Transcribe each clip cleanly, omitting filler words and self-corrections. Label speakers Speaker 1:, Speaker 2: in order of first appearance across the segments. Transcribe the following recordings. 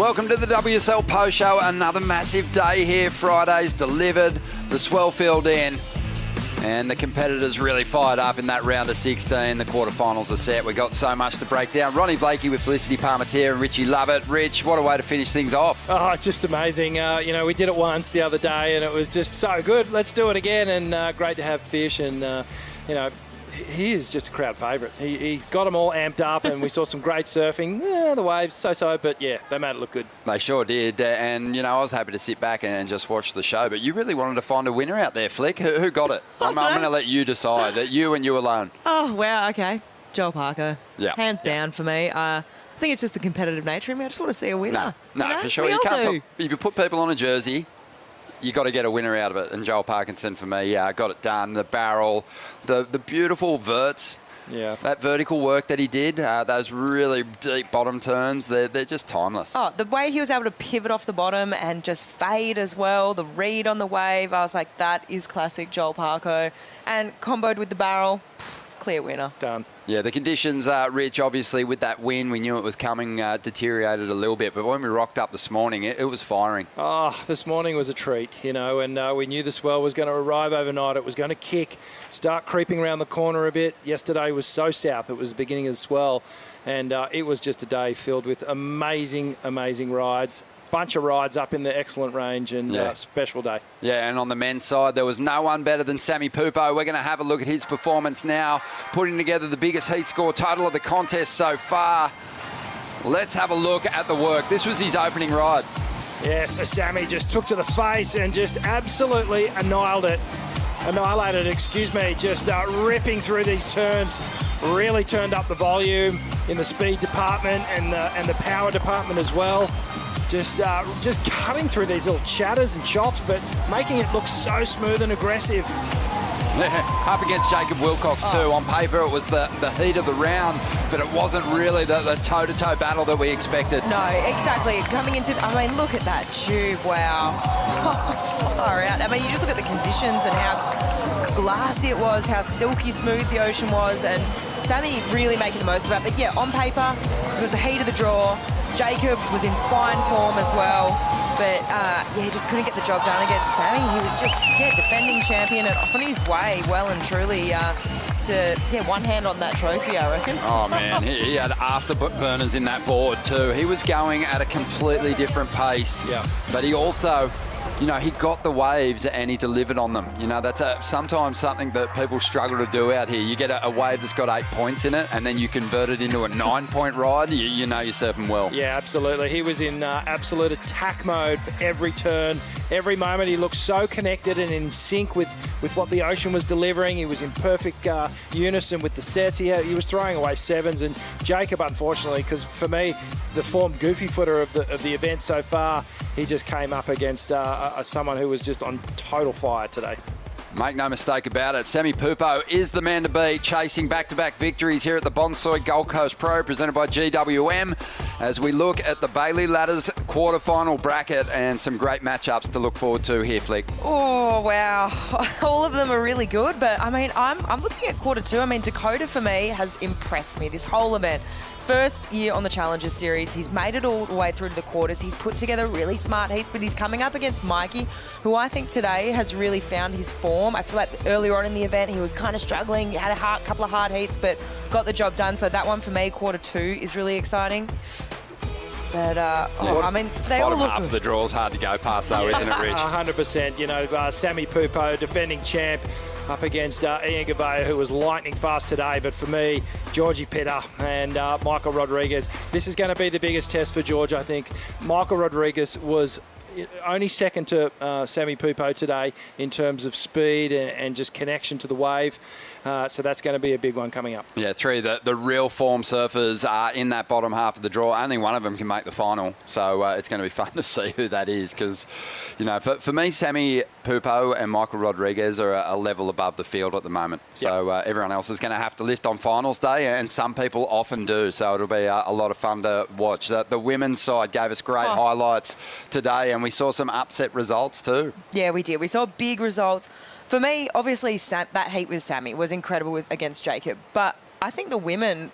Speaker 1: Welcome to the WSL Post Show. Another massive day here. Friday's delivered. The swell filled in. And the competitors really fired up in that round of 16. The quarterfinals are set. We got so much to break down. Ronnie Blakey with Felicity Parmentier and Richie Lovett. Rich, what a way to finish things off.
Speaker 2: Oh, it's just amazing. We did it once the other day and it was just so good. Let's do it again. And great to have Fish. And, he is just a crowd favourite. He's got them all amped up, and we saw some great surfing. The waves, so-so, but yeah, they made it look good.
Speaker 1: They sure did. And, I was happy to sit back and just watch the show. But you really wanted to find a winner out there, Flick. Who got it? I'm going to let you decide. You and you alone.
Speaker 3: Oh, wow, okay. Joel Parker.
Speaker 1: Yeah.
Speaker 3: Hands down for me. I think it's just the competitive nature of me. I just want to see a winner.
Speaker 1: No, for sure.
Speaker 3: We all do.
Speaker 1: If you put people on a jersey, you got to get a winner out of it. And Joel Parkinson, for me, got it done. The barrel, the beautiful verts.
Speaker 2: Yeah.
Speaker 1: That vertical work that he did, those really deep bottom turns, they're just timeless.
Speaker 3: Oh, the way he was able to pivot off the bottom and just fade as well, the read on the wave, I was like, that is classic Joel Parker. And comboed with the barrel, clear winner.
Speaker 2: Done.
Speaker 1: Yeah, the conditions, Rich, obviously, with that wind, we knew it was coming, deteriorated a little bit. But when we rocked up this morning, it was firing.
Speaker 2: Oh, this morning was a treat, and we knew the swell was going to arrive overnight. It was going to kick, start creeping around the corner a bit. Yesterday was so south. It was the beginning of the swell. And it was just a day filled with amazing, amazing rides. Bunch of rides up in the excellent range and special day.
Speaker 1: Yeah, and on the men's side, there was no one better than Sammy Pupo. We're going to have a look at his performance now, putting together the biggest heat score total of the contest so far. Let's have a look at the work. This was his opening ride.
Speaker 2: Yeah, so Sammy just took to the face and just absolutely annihilated, just ripping through these turns. Really turned up the volume in the speed department and the power department as well. Just cutting through these little chatters and chops, but making it look so smooth and aggressive.
Speaker 1: Up against Jacob Wilcox too. On paper, it was the heat of the round, but it wasn't really the toe-to-toe battle that we expected.
Speaker 3: No, exactly. Coming into, look at that tube. Wow. Far out. You just look at the conditions and how glassy it was, how silky smooth the ocean was, and Sammy really making the most of it. But yeah, on paper, it was the heat of the draw. Jacob was in fine form as well, but he just couldn't get the job done against Sammy. He was just defending champion and on his way well and truly to one hand on that trophy, I reckon.
Speaker 1: Oh man, he had afterburners in that board too. He was going at a completely different pace.
Speaker 2: Yeah,
Speaker 1: but he also, he got the waves and he delivered on them. That's sometimes something that people struggle to do out here. You get a wave that's got 8 points in it and then you convert it into a 9-point ride, you're surfing well.
Speaker 2: Yeah, absolutely. He was in absolute attack mode for every turn. Every moment he looked so connected and in sync with what the ocean was delivering. He was in perfect unison with the sets. He was throwing away sevens, and Jacob, unfortunately, because for me, the form goofy footer of the event so far, he just came up against someone who was just on total fire today.
Speaker 1: Make no mistake about it, Sammy Pupo is the man to beat, chasing back-to-back victories here at the Bonsoy Gold Coast Pro, presented by GWM, as we look at the Bailey Ladders quarterfinal bracket and some great matchups to look forward to here, Flick.
Speaker 3: Oh, wow. All of them are really good, but, I'm looking at quarter two. Dakota, for me, has impressed me this whole event. First year on the Challengers Series, he's made it all the way through to the quarters. He's put together really smart heats, but he's coming up against Mikey, who I think today has really found his form. I feel like earlier on in the event, he was kind of struggling. He had a couple of hard heats, but got the job done. So that one for me, quarter two, is really exciting. But, they all
Speaker 1: look
Speaker 3: look
Speaker 1: half of the draw is hard to go past, though, isn't it, Rich?
Speaker 2: 100%. Sammy Pupo, defending champ, up against Ian Gavea, who was lightning fast today. But for me, Georgie Pitter and Michael Rodriguez, this is going to be the biggest test for George, I think. Michael Rodriguez was only second to Sammy Pupo today in terms of speed and just connection to the wave. So that's going to be a big one coming up.
Speaker 1: Yeah, three of the real form surfers are in that bottom half of the draw. Only one of them can make the final. So it's going to be fun to see who that is because, for me, Sammy Pupo and Michael Rodriguez are a level above the field at the moment. So everyone else is going to have to lift on finals day, and some people often do. So it'll be a lot of fun to watch. The women's side gave us great highlights today, and we saw some upset results too.
Speaker 3: Yeah, we did. We saw big results. For me, obviously, that heat with Sammy was incredible against Jacob. But I think the women,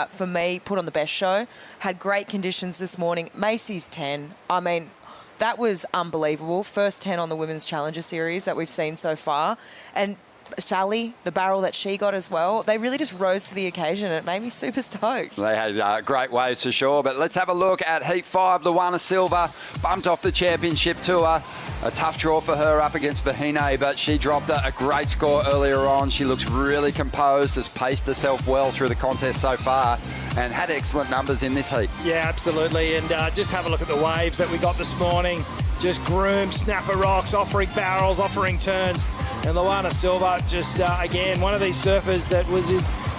Speaker 3: for me, put on the best show, had great conditions this morning. Macy's 10. I mean, that was unbelievable. First 10 on the Women's Challenger Series that we've seen so far. And Sally, the barrel that she got as well, they really just rose to the occasion. It made me super stoked.
Speaker 1: They had great waves for sure, but let's have a look at Heat 5. Luana Silva bumped off the championship tour. A tough draw for her up against Vahine, but she dropped a great score earlier on. She looks really composed, has paced herself well through the contest so far and had excellent numbers in this heat.
Speaker 2: Yeah, absolutely. And just have a look at the waves that we got this morning. Just groomed, snapper rocks, offering barrels, offering turns. And Luana Silva, just again, one of these surfers that was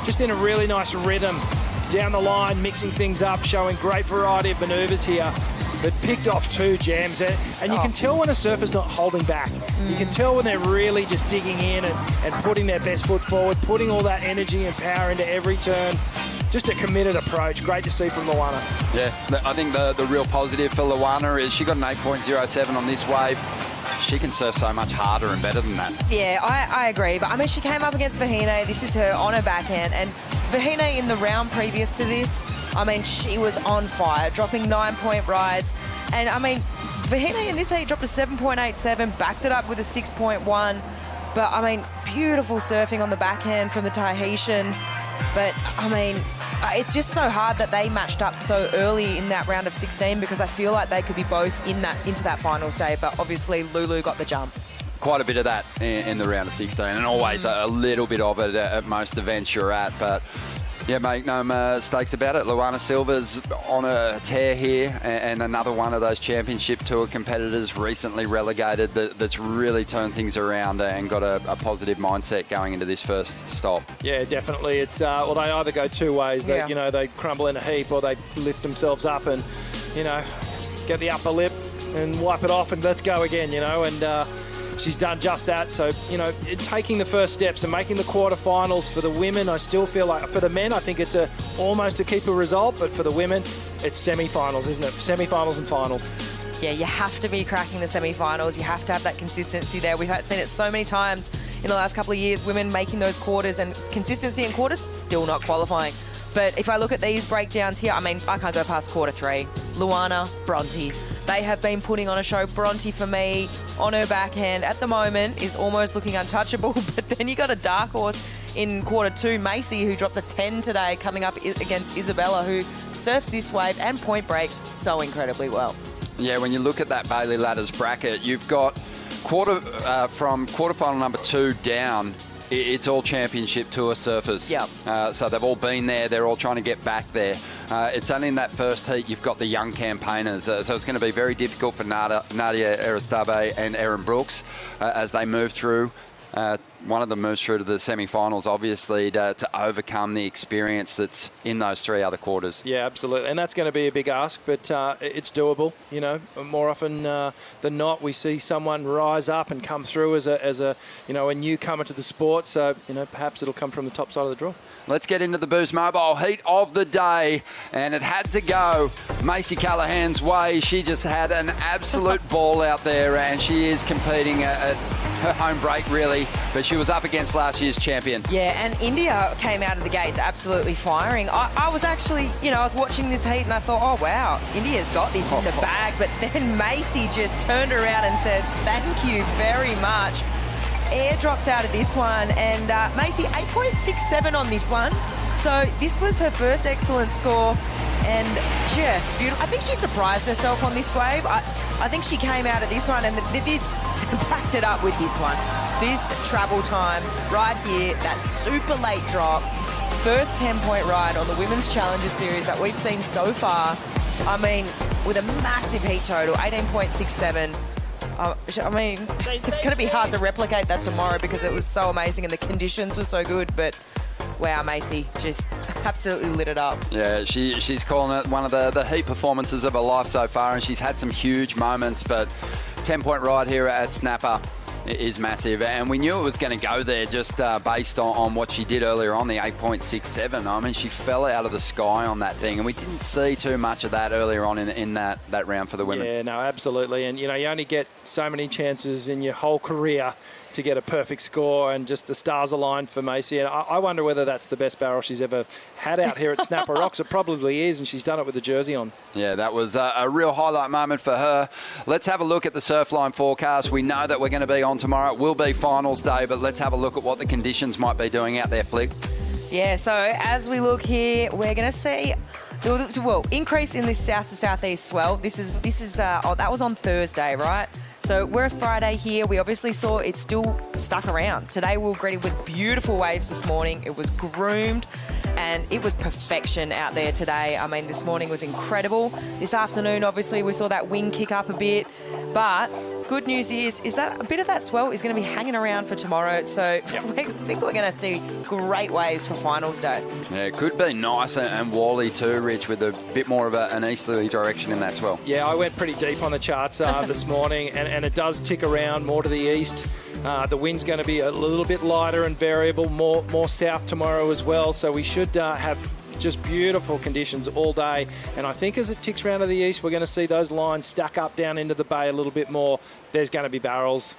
Speaker 2: just in a really nice rhythm down the line, mixing things up, showing great variety of manoeuvres here, but picked off 2 jams. And you can tell when a surfer's not holding back. You can tell when they're really just digging in and putting their best foot forward, putting all that energy and power into every turn. Just a committed approach. Great to see from Luana.
Speaker 1: Yeah, I think the real positive for Luana is she got an 8.07 on this wave. She can surf so much harder and better than that.
Speaker 3: Yeah, I agree. But, I mean, she came up against Vahine. This is her on her backhand. And Vahine in the round previous to this, I mean, she was on fire, dropping 9-point rides. And, I mean, Vahine in this heat dropped a 7.87, backed it up with a 6.1. But, I mean, beautiful surfing on the backhand from the Tahitian. But, I mean, it's just so hard that they matched up so early in that round of 16 because I feel like they could be both into that final stage. But obviously, Lulu got the jump.
Speaker 1: Quite a bit of that in the round of 16, and always a little bit of it at most events you're at. But yeah, make no mistakes about it. Luana Silva's on a tear here, and another one of those championship tour competitors recently relegated that's really turned things around and got a positive mindset going into this first stop.
Speaker 2: Yeah, definitely. It's well, they either go 2 ways. They, you know, they crumble in a heap, or they lift themselves up and, you know, get the upper lip and wipe it off and let's go again. You know, and she's done just that. So, you know, taking the first steps and making the quarterfinals for the women, I still feel like, for the men, I think it's almost a keeper result, but for the women, it's semi-finals, isn't it? Semi-finals and finals.
Speaker 3: Yeah, you have to be cracking the semi-finals. You have to have that consistency there. We've seen it so many times in the last couple of years, women making those quarters, and consistency in quarters, still not qualifying. But if I look at these breakdowns here, I mean, I can't go past quarter 3. Luana, Bronte. They have been putting on a show. Bronte, for me, on her backhand at the moment is almost looking untouchable. But then you got a dark horse in quarter 2, Macy, who dropped a 10 today, coming up against Isabella, who surfs this wave and point breaks so incredibly well.
Speaker 1: Yeah, when you look at that Bailey Ladders bracket, you've got from quarterfinal number 2 down, it's all championship tour surfers.
Speaker 3: Yep.
Speaker 1: So they've all been there. They're all trying to get back there. It's only in that first heat you've got the young campaigners. So it's going to be very difficult for Nadia Aristabe and Erin Brooks as they move through. One of them moves through to the semi-finals, obviously, to overcome the experience that's in those 3 other quarters.
Speaker 2: Yeah, absolutely. And that's going to be a big ask, but it's doable. You know, more often than not, we see someone rise up and come through as a you know, a newcomer to the sport. So, you know, perhaps it'll come from the top side of the draw.
Speaker 1: Let's get into the Boost Mobile heat of the day, and it had to go Macy Callaghan's way. She just had an absolute ball out there, and she is competing at her home break, really, but she was up against last year's champion.
Speaker 3: Yeah, and India came out of the gates absolutely firing. I was actually, you know, I was watching this heat and I thought, oh, wow, India's got this in the bag, but then Macy just turned around and said, thank you very much. Air drops out of this one, and Macy 8.67 on this one. So this was her first excellent score, and just beautiful. I think she surprised herself on this wave. I think she came out of this one and this backed it up with this one. This travel time right here, that super late drop, first 10-point ride on the Women's Challenger Series that we've seen so far. I mean, with a massive heat total, 18.67. I mean, it's going to be hard to replicate that tomorrow because it was so amazing and the conditions were so good, but wow, Macy just absolutely lit it up.
Speaker 1: Yeah, she's calling it one of the heat performances of her life so far, and she's had some huge moments, but 10-point ride here at Snapper is massive. And we knew it was going to go there just based on what she did earlier on, the 8.67. I mean, she fell out of the sky on that thing, and we didn't see too much of that earlier on in that round for the women.
Speaker 2: Yeah, no, absolutely. And, you know, you only get so many chances in your whole career to get a perfect score, and just the stars aligned for Macy. And I wonder whether that's the best barrel she's ever had out here at Snapper Rocks. It probably is, and she's done it with the jersey on.
Speaker 1: Yeah, that was a real highlight moment for her. Let's have a look at the Surfline forecast. We know that we're going to be on tomorrow. It will be finals day, but let's have a look at what the conditions might be doing out there, Flick.
Speaker 3: Yeah, so as we look here, we're going to see, well, increase in this south to southeast swell. This is that was on Thursday, right? So we're Friday here. We obviously saw it's still stuck around. Today we were greeted with beautiful waves this morning. It was groomed and it was perfection out there today. I mean, this morning was incredible. This afternoon, obviously, we saw that wind kick up a bit. But good news is that a bit of that swell is going to be hanging around for tomorrow. So I think we're going to see great waves for finals day.
Speaker 1: Yeah, it could be nice and wally too, Rich, with a bit more of an easterly direction in that swell.
Speaker 2: Yeah, I went pretty deep on the charts this morning, and it does tick around more to the east. The wind's going to be a little bit lighter and variable, more south tomorrow as well. So we should have just beautiful conditions all day. And I think as it ticks around to the east, we're going to see those lines stack up down into the bay a little bit more. There's going to be barrels.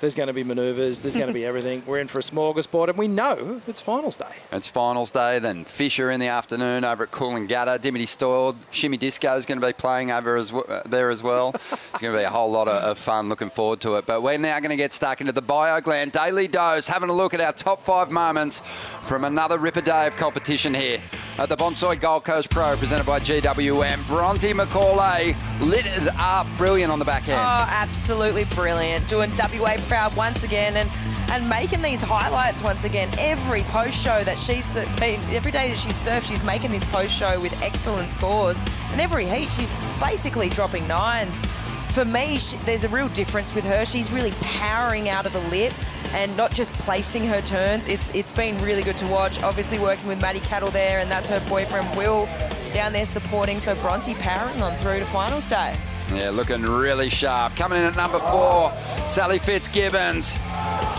Speaker 2: There's going to be manoeuvres. There's going to be everything. We're in for a smorgasbord, and we know it's finals day.
Speaker 1: It's finals day. Then Fisher in the afternoon over at Coolangatta. Dimity Stored. Shimmy Disco is going to be playing over there as well. It's going to be a whole lot of fun. Looking forward to it. But we're now going to get stuck into the BioGland Daily Dose, having a look at our top 5 moments from another ripper day of competition here at the Bonsoy Gold Coast Pro, presented by GWM. Bronte Macaulay lit it up brilliant on the backhand.
Speaker 3: Oh, absolutely brilliant. Doing WA proud once again, and making these highlights once again. Every post show that every day that she's surfed, she's making this post show with excellent scores. And every heat, she's basically dropping 9s. For me, there's a real difference with her. She's really powering out of the lip and not just placing her turns. It's been really good to watch. Obviously working with Maddie Cattle there, and that's her boyfriend Will down there supporting. So Bronte powering on through to finals day.
Speaker 1: Yeah, looking really sharp. Coming in at number 4, Sally Fitzgibonns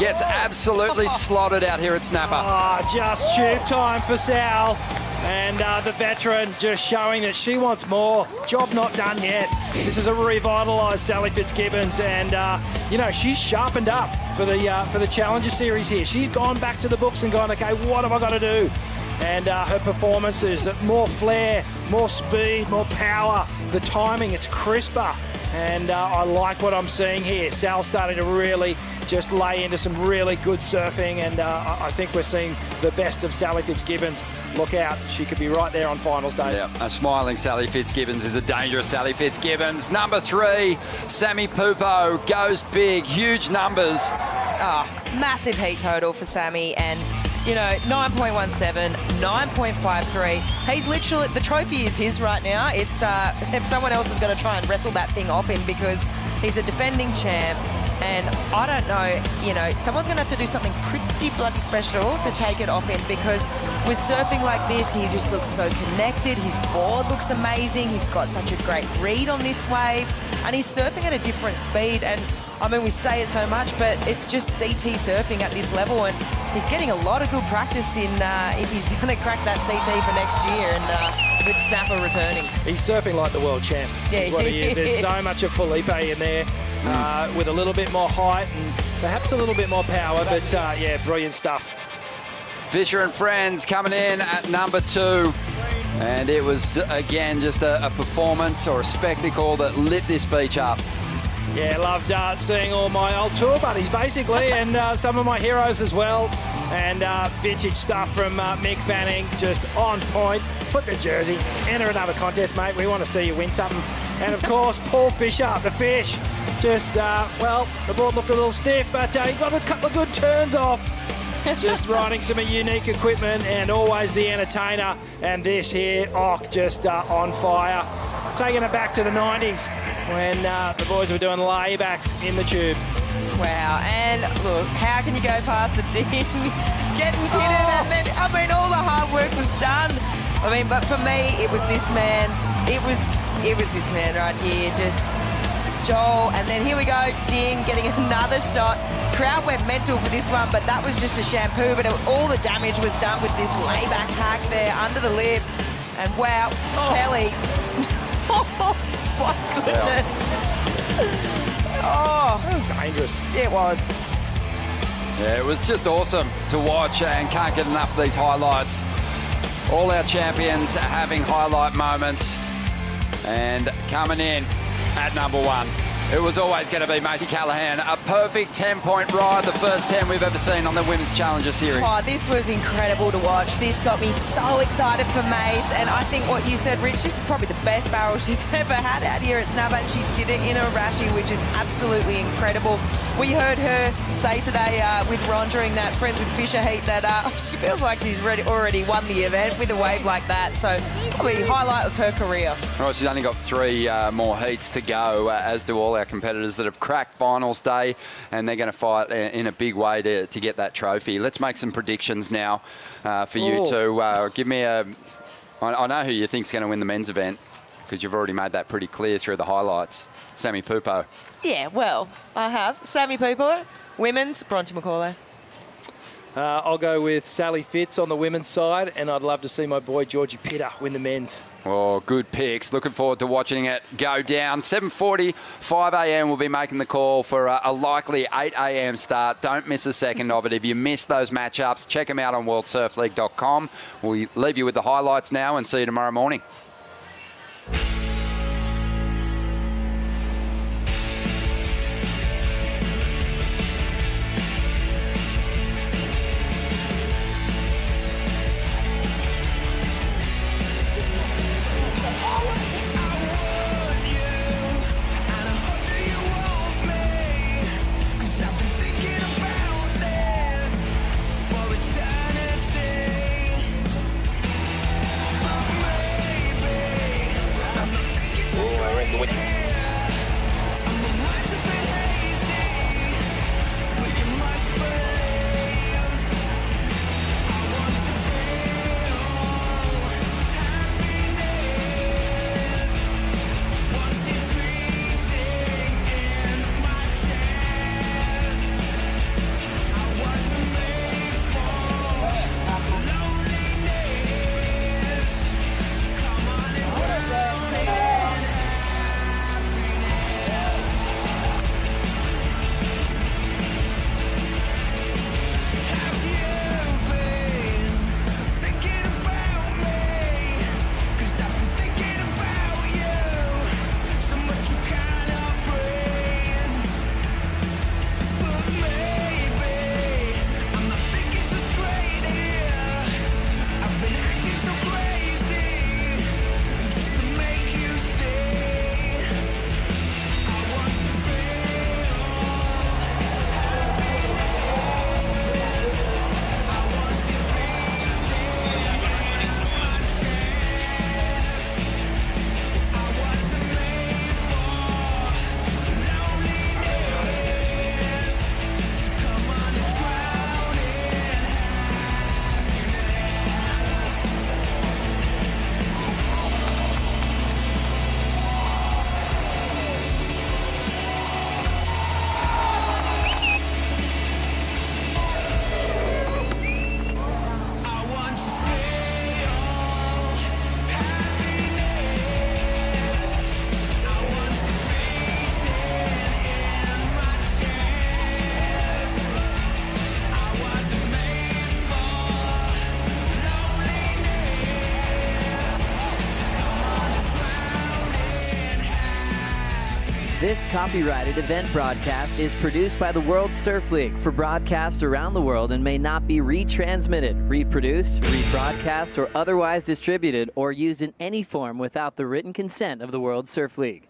Speaker 1: gets absolutely slotted out here at Snapper.
Speaker 2: Oh, just tube time for Sal. And the veteran just showing that she wants more. Job not done yet. This is a revitalised Sally Fitzgibonns, and you know, she's sharpened up for the Challenger Series here. She's gone back to the books and gone, okay, what have I got to do? And her performances, more flair, more speed, more power. The timing, it's crisper. And I like what I'm seeing here. Sal's starting to really just lay into some really good surfing, and I think we're seeing the best of Sally Fitzgibonns. Look out, she could be right there on finals day.
Speaker 1: Yeah, a smiling Sally Fitzgibonns is a dangerous Sally Fitzgibonns. Number 3, Samuel Pupo goes big, huge numbers.
Speaker 3: Massive heat total for Sammy, and you know, 9.17, 9.53. He's literally, the trophy is his right now. It's if someone else is going to try and wrestle that thing off him, because he's a defending champ. And I don't know, you know, someone's going to have to do something pretty bloody special to take it off him, because with surfing like this, he just looks so connected. His board looks amazing. He's got such a great read on this wave, and he's surfing at a different speed. And I mean, we say it so much, but it's just CT surfing at this level, and he's getting a lot of good practice in if he's going to crack that CT for next year, and with Snapper returning.
Speaker 2: He's surfing like the world champ.
Speaker 3: Yeah,
Speaker 2: there's so much of Felipe in there with a little bit more height and perhaps a little bit more power, but yeah, brilliant stuff.
Speaker 1: Fisher and Friends coming in at number 2. And it was, again, just a performance or a spectacle that lit this beach up.
Speaker 2: Yeah, loved seeing all my old tour buddies, basically, and some of my heroes as well. And vintage stuff from Mick Fanning, just on point. Put the jersey, enter another contest, mate. We want to see you win something. And, of course, Paul Fisher, the fish. Just, well, the board looked a little stiff, but he got a couple of good turns off. Just riding some unique equipment, and always the entertainer. And this here, just on fire. Taking it back to the 90s when the boys were doing laybacks in the tube.
Speaker 3: Wow, and look, how can you go past the ding, getting hidden, and then, I mean, all the hard work was done. I mean, but for me, it was this man. It was this man right here, just Joel. And then here we go, Ding getting another shot. Crowd went mental for this one, but that was just a shampoo. But all the damage was done with this layback hack there under the lip. And wow, Kelly. Oh, my goodness. Oh.
Speaker 2: That was dangerous.
Speaker 3: It was.
Speaker 1: Yeah, it was just awesome to watch and can't get enough of these highlights. All our champions having highlight moments and coming in at number one. It was always going to be Macy Callaghan. A perfect 10-point ride, the first 10 we've ever seen on the Women's Challenger Series.
Speaker 3: Oh, this was incredible to watch. This got me so excited for Mace. And I think what you said, Rich, this is probably the best barrel she's ever had out here at Snub. And she did it in a rashie, which is absolutely incredible. We heard her say today with Ron during that Friends with Fisher heat that she feels like she's already won the event with a wave like that. So probably highlight of her career.
Speaker 1: Well, she's only got 3 more heats to go, as do all our competitors that have cracked finals day, and they're going to fight in a big way to get that trophy. Let's make some predictions now for you two. Give me a... I know who you think's going to win the men's event because you've already made that pretty clear through the highlights. Sammy Pupo.
Speaker 3: Yeah, well, I have. Sammy Pupo. Women's, Bronte Macaulay.
Speaker 2: I'll go with Sally Fitz on the women's side, and I'd love to see my boy Georgie Pitter win the men's.
Speaker 1: Oh, good picks. Looking forward to watching it go down. 7:45 a.m. we'll be making the call for a likely 8 a.m. start. Don't miss a second of it. If you missed those matchups, check them out on worldsurfleague.com. We'll leave you with the highlights now and see you tomorrow morning.
Speaker 4: This copyrighted event broadcast is produced by the World Surf League for broadcast around the world and may not be retransmitted, reproduced, rebroadcast, or otherwise distributed or used in any form without the written consent of the World Surf League.